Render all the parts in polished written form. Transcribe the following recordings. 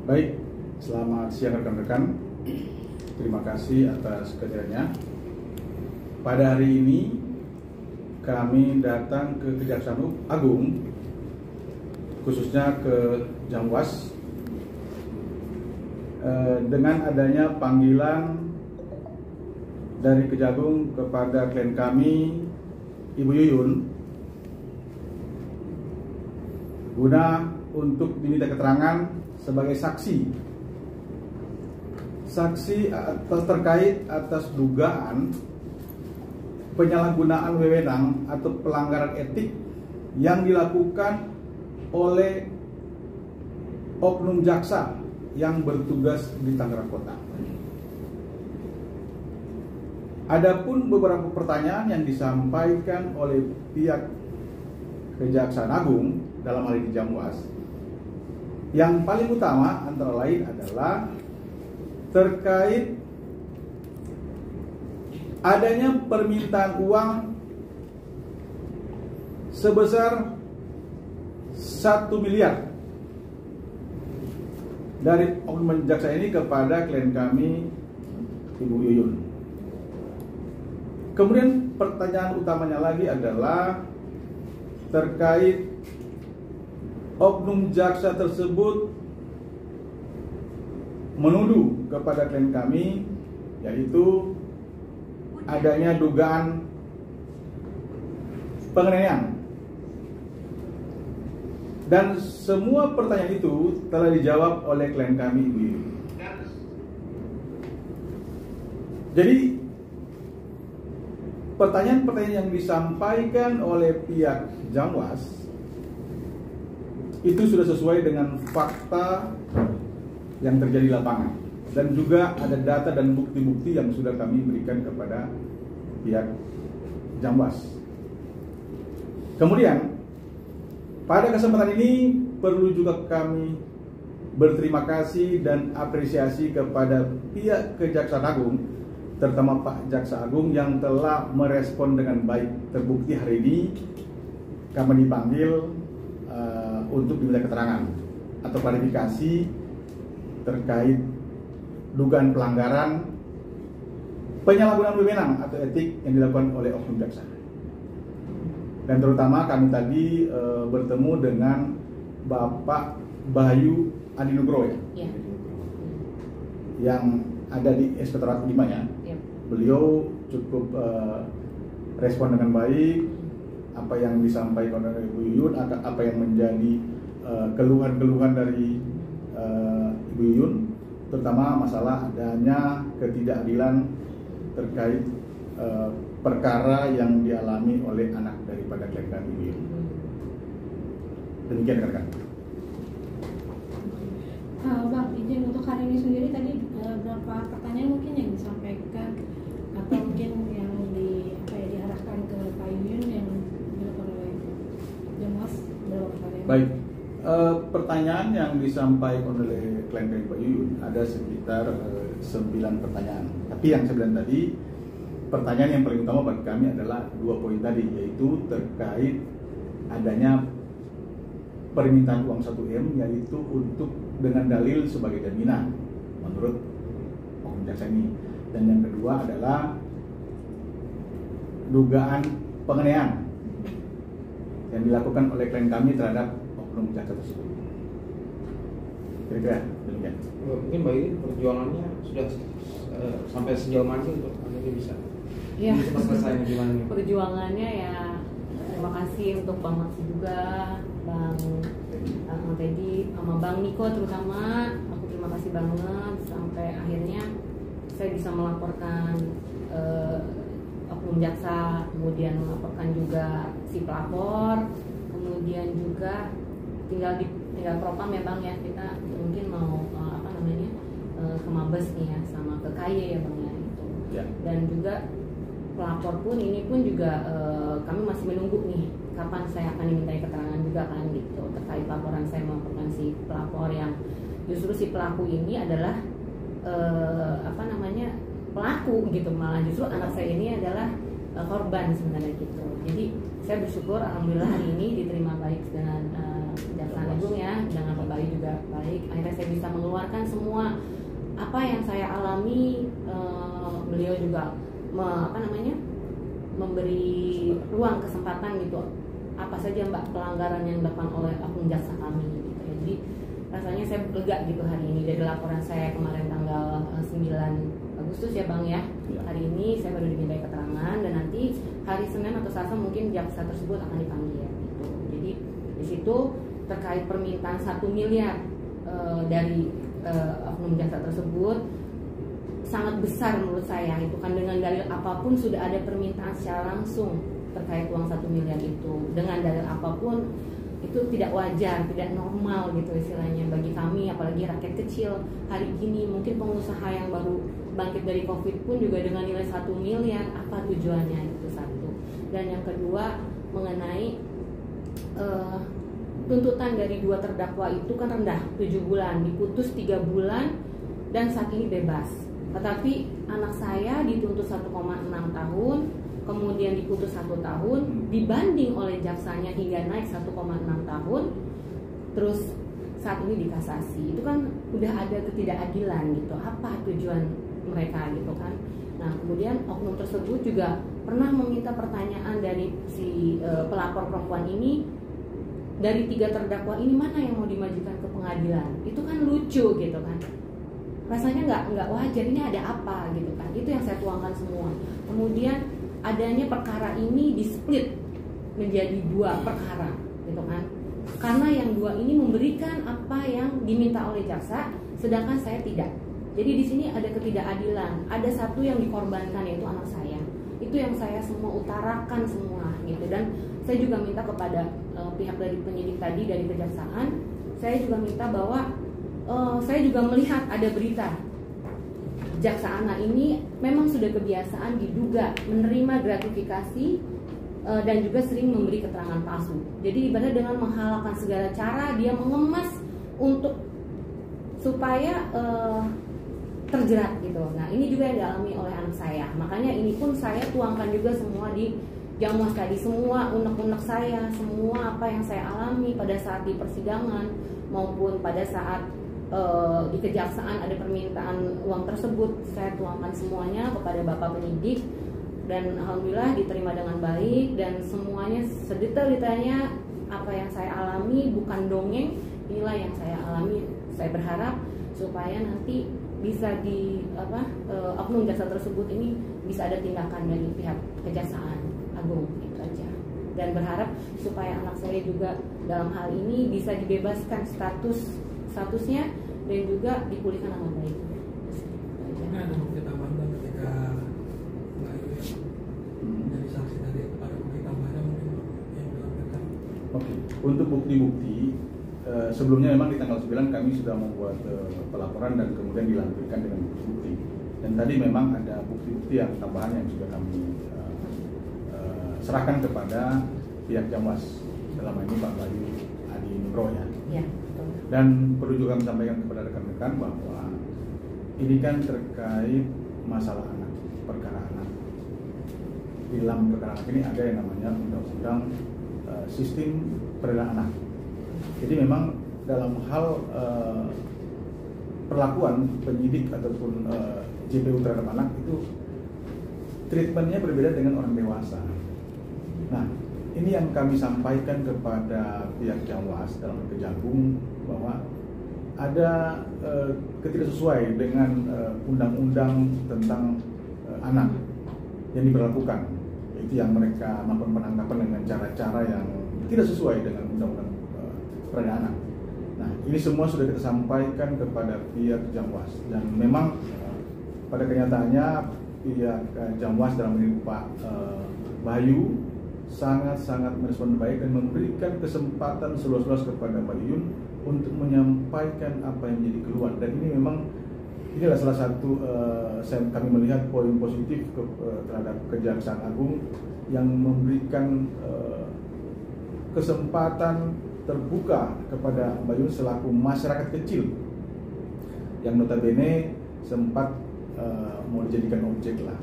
Baik, selamat siang rekan-rekan. Terima kasih atas kehadirannya. Pada hari ini kami datang ke Kejaksaan Agung, khususnya ke Jamwas, dengan adanya panggilan dari Kejagung kepada klien kami, Ibu Yuyun, guna untuk diminta keterangan sebagai saksi terkait atas dugaan penyalahgunaan wewenang atau pelanggaran etik yang dilakukan oleh oknum jaksa yang bertugas di Tangerang Kota. Adapun beberapa pertanyaan yang disampaikan oleh pihak Kejaksaan Agung dalam hal ini Jamwas, yang paling utama antara lain adalah terkait adanya permintaan uang sebesar 1 miliar dari oknum jaksa ini kepada klien kami, Ibu Yuyun. Kemudian pertanyaan utamanya lagi adalah terkait oknum jaksa tersebut menuduh kepada klien kami, yaitu adanya dugaan penganiayaan. Dan semua pertanyaan itu telah dijawab oleh klien kami, Ibu Yuyun. Jadi pertanyaan-pertanyaan yang disampaikan oleh pihak Jamwas itu sudah sesuai dengan fakta yang terjadi di lapangan, dan juga ada data dan bukti-bukti yang sudah kami berikan kepada pihak Jamwas. Kemudian pada kesempatan ini perlu juga kami berterima kasih dan apresiasi kepada pihak Kejaksaan Agung, terutama Pak Jaksa Agung yang telah merespon dengan baik. Terbukti hari ini kami dipanggil untuk diminta keterangan atau klarifikasi terkait dugaan pelanggaran penyalahgunaan wewenang atau etik yang dilakukan oleh oknum jaksa. Dan terutama kami tadi bertemu dengan Bapak Bayu Adi Nugroho, ya, yang ada di Inspektorat 5, ya. Beliau cukup respon dengan baik apa yang disampaikan oleh Ibu Yuyun, apa yang menjadi keluhan-keluhan dari Ibu Yuyun, terutama masalah adanya ketidakadilan terkait perkara yang dialami oleh anak daripada klien kami, Ibu Yuyun. Demikian rekan-rekan. Bang, izin untuk hari ini sendiri tadi berapa pertanyaan mungkin yang disampaikan atau mungkin yang diarahkan ke Pak Yuyun yang dilakukan oleh Jamwas, berapa pertanyaan? Baik, pertanyaan yang disampaikan oleh klien dari Pak Yuyun ada sekitar 9 pertanyaan. Tapi yang 9 tadi, pertanyaan yang paling utama bagi kami adalah 2 poin tadi, yaitu terkait adanya permintaan uang 1M, yaitu untuk dengan dalil sebagai jaminan menurut oknum jaksa ini. Dan yang kedua adalah dugaan penganiayaan yang dilakukan oleh klien kami terhadap oknum jaksa tersebut. Kira-kira demikian. Mungkin bagi perjuangannya sudah sampai sejauh mana sih untuk ini bisa? Ya. Selesainya gimana nih? Perjuangannya ya, terima kasih untuk Bang Maksi juga, Bang Teddy, sama Bang Niko terutama. Aku terima kasih banget sampai akhirnya saya bisa melaporkan oknum jaksa, kemudian melaporkan juga si pelapor, kemudian juga tinggal propam ya Bang ya, kita mungkin mau ke Mabes nih ya, sama ke KY ya Bang ya itu. Ya. Dan juga pelapor pun ini pun juga kami masih menunggu nih kapan saya akan dimintai keterangan juga kan gitu terkait laporan saya melaporkan si pelapor yang justru si pelaku ini adalah pelaku gitu, malah justru anak saya ini adalah korban sebenarnya gitu. Jadi saya bersyukur alhamdulillah hari ini diterima baik dengan Kejaksaan Agung ya, dengan Pak Bayu baik. Akhirnya saya bisa mengeluarkan semua apa yang saya alami. Beliau juga memberi ruang kesempatan gitu, apa saja Mbak pelanggaran yang dilakukan oleh oknum jaksa kami gitu ya. Jadi rasanya saya lega gitu hari ini dari laporan saya kemarin tanggal 9 Agustus ya Bang ya. Hari ini saya baru dimintai keterangan dan nanti hari Senin atau Selasa mungkin jaksa tersebut akan dipanggil gitu. Jadi di situ terkait permintaan 1 miliar dari oknum jaksa tersebut sangat besar menurut saya. Itu kan dengan dalil apapun sudah ada permintaan secara langsung terkait uang 1 miliar itu. Dengan dalil apapun itu tidak wajar, tidak normal gitu istilahnya bagi kami, apalagi rakyat kecil hari ini. Mungkin pengusaha yang baru bangkit dari COVID pun juga dengan nilai 1 miliar, apa tujuannya, itu satu. Dan yang kedua mengenai tuntutan dari 2 terdakwa itu kan rendah, 7 bulan, diputus 3 bulan dan saat ini bebas. Tetapi anak saya dituntut 1,6 tahun, kemudian diputus 1 tahun, dibanding oleh jaksanya hingga naik 1,6 tahun, terus saat ini dikasasi. Itu kan udah ada ketidakadilan gitu. Apa tujuan mereka gitu kan? Nah kemudian oknum tersebut juga pernah meminta pertanyaan dari si pelapor perempuan ini, dari 3 terdakwa ini mana yang mau dimajukan ke pengadilan? Itu kan lucu gitu kan? Rasanya nggak wajar, ini ada apa gitu kan? Itu yang saya tuangkan semua. Kemudian adanya perkara ini di-split menjadi 2 perkara gitu kan? Karena yang 2 ini memberikan apa yang diminta oleh jaksa, sedangkan saya tidak. Jadi di sini ada ketidakadilan. Ada satu yang dikorbankan, yaitu anak saya. Itu yang saya semua utarakan semua gitu. Dan saya juga minta kepada pihak dari penyidik tadi dari kejaksaan, saya juga minta bahwa saya juga melihat ada berita jaksa anak ini memang sudah kebiasaan diduga menerima gratifikasi dan juga sering memberi keterangan palsu. Jadi ibarat dengan menghalalkan segala cara dia mengemas untuk supaya terjerat gitu. Nah ini juga yang dialami oleh anak saya. Makanya ini pun saya tuangkan juga semua di Jamwas tadi, semua unek-unek saya, semua apa yang saya alami pada saat di persidangan maupun pada saat di kejaksaan ada permintaan uang tersebut, saya tuangkan semuanya kepada Bapak penyidik dan alhamdulillah diterima dengan baik dan semuanya sedetail-detailnya apa yang saya alami bukan dongeng, inilah yang saya alami. Saya berharap supaya nanti bisa oknum jaksa tersebut ini bisa ada tindakan dari pihak Kejaksaan Agung, itu aja. Dan berharap supaya anak saya juga dalam hal ini bisa dibebaskan statusnya dan juga dipulihkan nama baik. Karena ada bukti tambahan ketika dari saksi tadi, ada bukti tambahan mungkin yang dilakukan. Oke, untuk bukti-bukti sebelumnya memang di tanggal 9 kami sudah membuat pelaporan dan kemudian dilampirkan dengan bukti-bukti. Dan tadi memang ada bukti-bukti yang tambahan yang sudah kami serahkan kepada pihak Jamwas, dalam ini Pak Bayu Adi Nugro ya. Ya, betul. Dan perlu juga kami sampaikan kepada rekan-rekan bahwa ini kan terkait masalah anak, perkara anak. Di dalam perkara anak ini ada yang namanya undang-undang sistem peradilan anak. Jadi memang dalam hal perlakuan penyidik ataupun JPU terhadap anak itu treatmentnya berbeda dengan orang dewasa. Nah, ini yang kami sampaikan kepada pihak Jamwas dalam Kejagung bahwa ada ketidaksesuai dengan undang-undang tentang anak yang diberlakukan, yaitu yang mereka melakukan penangkapan dengan cara-cara yang tidak sesuai dengan undang-undang peradilan anak. Nah, ini semua sudah kita sampaikan kepada pihak Jamwas dan memang pada kenyataannya pihak Jamwas dalam ini Pak Bayu sangat-sangat merespon baik dan memberikan kesempatan seluas-luas kepada Mbak Yuyun untuk menyampaikan apa yang menjadi keluhan. Dan ini memang inilah salah satu kami melihat poin positif terhadap Kejaksaan Agung yang memberikan kesempatan terbuka kepada Mbak Yuyun selaku masyarakat kecil yang notabene sempat mau dijadikan objek lah.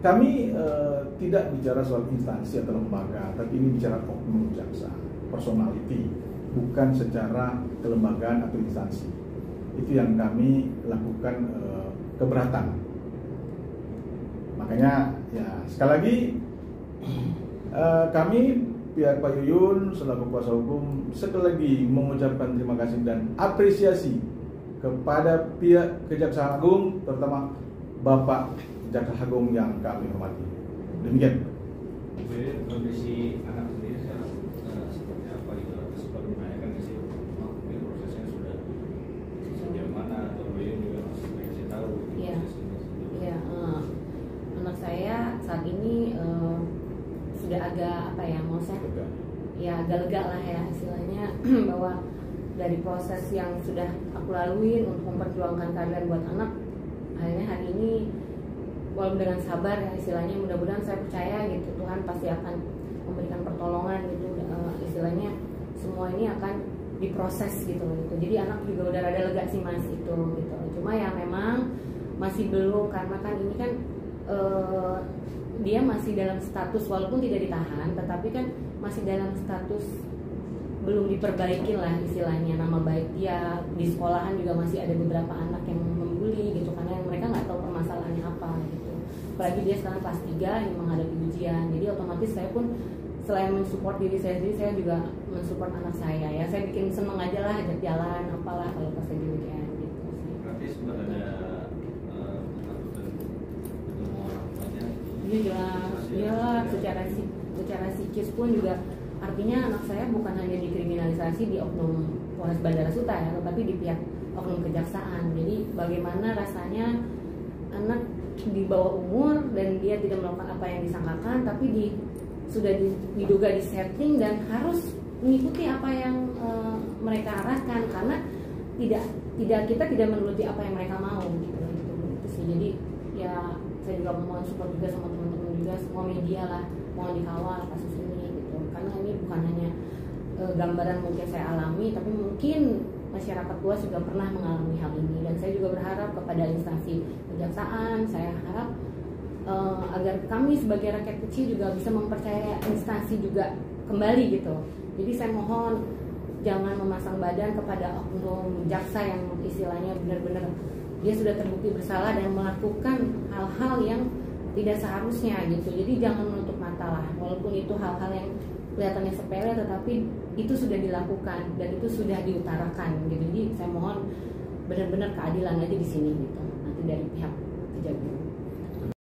Kami tidak bicara soal instansi atau lembaga, tapi ini bicara oknum jaksa, personality bukan secara kelembagaan atau instansi. Itu yang kami lakukan keberatan. Makanya ya sekali lagi kami pihak Pak Yuyun selaku kuasa hukum sekali lagi mengucapkan terima kasih dan apresiasi kepada pihak Kejaksaan Agung, terutama Bapak Jaksa Agung yang kami hormati. Demikian. Jadi kondisi anak sendiri sekarang seperti apa gitu? Sempat menanyakan di sini, mungkin prosesnya sudah sejauh mana atau Yuyun juga masih pengen tahu Iya. prosesnya. Iya, anak saya saat ini sudah agak apa ya, mau saya ya agak lega lah ya istilahnya bahwa dari proses yang sudah aku lalui untuk memperjuangkan keadilan buat anak, akhirnya hari ini walaupun dengan sabar ya istilahnya, mudah-mudahan saya percaya gitu Tuhan pasti akan memberikan pertolongan gitu, istilahnya semua ini akan diproses gitu. Jadi anak juga udah rada lega sih Mas itu gitu. Cuma ya memang masih belum, karena kan ini kan dia masih dalam status walaupun tidak ditahan, tetapi kan masih dalam status belum diperbaiki lah istilahnya nama baik dia. Di sekolahan juga masih ada beberapa anak yang membuli gitu, karena mereka nggak tahu permasalahannya apa gitu. Apalagi dia sekarang kelas 3 yang menghadapi ujian, jadi otomatis saya pun selain mensupport diri saya sendiri, saya juga mensupport anak saya ya. Saya bikin seneng aja lah, ajak jalan apalah kalau pas lagi weekend gitu sih. Berarti sempat ada ketakutan ketemu orang tuanya. Iya jelas, iyalah secara psikis pun juga, artinya anak saya bukan hanya dikriminalisasi di oknum Polres Bandara Suta ya, tetapi di pihak oknum kejaksaan. Jadi bagaimana rasanya anak di bawah umur dan dia tidak melakukan apa yang disangkakan, tapi sudah diduga disetting dan harus mengikuti apa yang mereka arahkan, karena kita tidak menuruti apa yang mereka mau gitu sih. Jadi ya saya juga mohon support juga sama teman-teman juga, semua media lah, mohon dikawal kasus ini gitu, karena ini bukan hanya gambaran mungkin saya alami, tapi mungkin masyarakat luas juga pernah mengalami hal ini. Dan saya juga berharap kepada instansi kejaksaan, saya harap agar kami sebagai rakyat kecil juga bisa mempercayai instansi juga kembali gitu. Jadi saya mohon jangan memasang badan kepada oknum jaksa yang istilahnya benar-benar dia sudah terbukti bersalah dan melakukan hal-hal yang tidak seharusnya gitu. Jadi jangan menutup mata lah, walaupun itu hal-hal yang kelihatannya sepele, tetapi itu sudah dilakukan dan itu sudah diutarakan gitu. Jadi saya mohon benar-benar keadilan aja di sini gitu, nanti dari pihak kejaksaan.